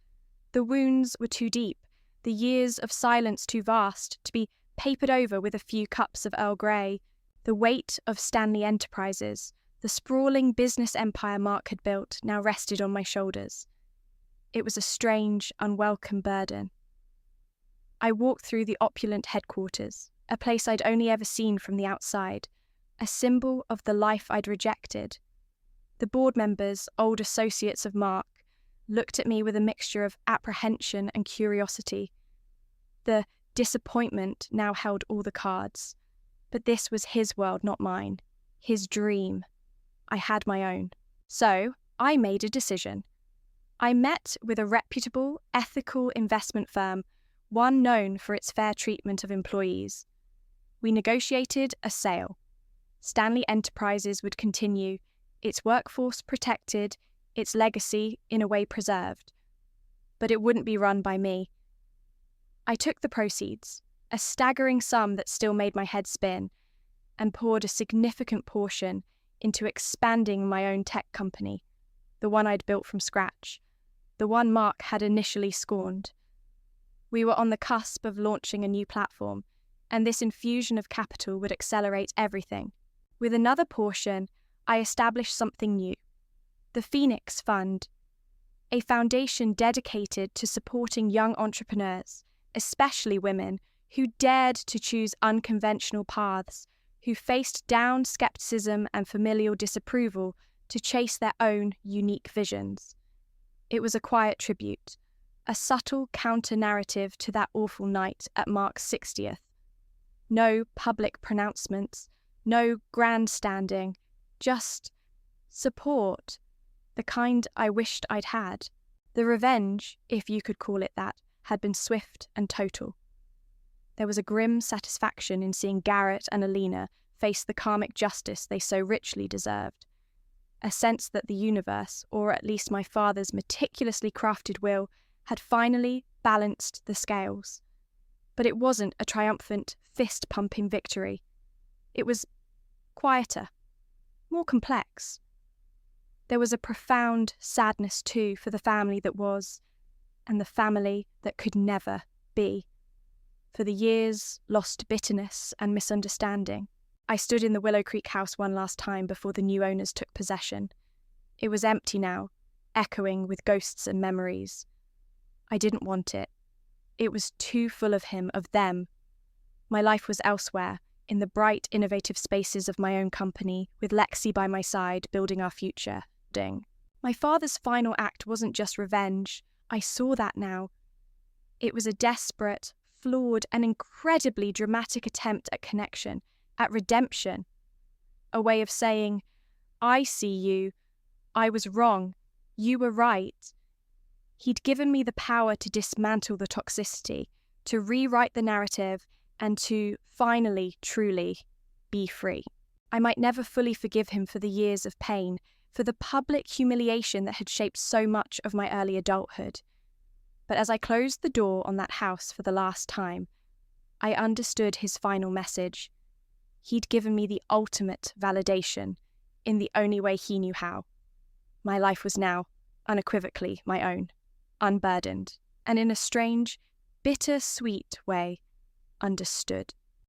The wounds were too deep, the years of silence too vast, to be papered over with a few cups of Earl Grey. The weight of Stanley Enterprises, The sprawling business empire Mark had built now rested on my shoulders. It was a strange, unwelcome burden. I walked through the opulent headquarters, a place I'd only ever seen from the outside, a symbol of the life I'd rejected. The board members, old associates of Mark, looked at me with a mixture of apprehension and curiosity. The disappointment now held all the cards. But this was his world, not mine. His dream. I had my own. So, I made a decision. I met with a reputable, ethical investment firm, one known for its fair treatment of employees. We negotiated a sale. Stanley Enterprises would continue, its workforce protected, its legacy in a way preserved. But it wouldn't be run by me. I took the proceeds, a staggering sum that still made my head spin, and poured a significant portion into expanding my own tech company, the one I'd built from scratch, the one Mark had initially scorned. We were on the cusp of launching a new platform, and this infusion of capital would accelerate everything. With another portion, I established something new, the Phoenix Fund, a foundation dedicated to supporting young entrepreneurs, especially women, who dared to choose unconventional paths, who faced down skepticism and familial disapproval to chase their own unique visions. It was a quiet tribute, a subtle counter-narrative to that awful night at Mark's 60th. No public pronouncements, no grandstanding, just support, the kind I wished I'd had. The revenge, if you could call it that, had been swift and total. There was a grim satisfaction in seeing Garrett and Alina face the karmic justice they so richly deserved. A sense that the universe, or at least my father's meticulously crafted will, had finally balanced the scales. But it wasn't a triumphant, fist-pumping victory. It was quieter, more complex. There was a profound sadness, too, for the family that was, and the family that could never be. For the years lost to bitterness and misunderstanding. I stood in the Willow Creek house one last time before the new owners took possession. It was empty now, echoing with ghosts and memories. I didn't want it. It was too full of him, of them. My life was elsewhere, in the bright, innovative spaces of my own company, with Lexi by my side, building our future. My father's final act wasn't just revenge. I saw that now. It was a desperate, flawed, and incredibly dramatic attempt at connection, at redemption. A way of saying, I see you, I was wrong, you were right. He'd given me the power to dismantle the toxicity, to rewrite the narrative, and to finally, truly, be free. I might never fully forgive him for the years of pain, for the public humiliation that had shaped so much of my early adulthood. But as I closed the door on that house for the last time, I understood his final message. He'd given me the ultimate validation, in the only way he knew how. My life was now, unequivocally, my own, unburdened, and in a strange, bitter-sweet way, understood.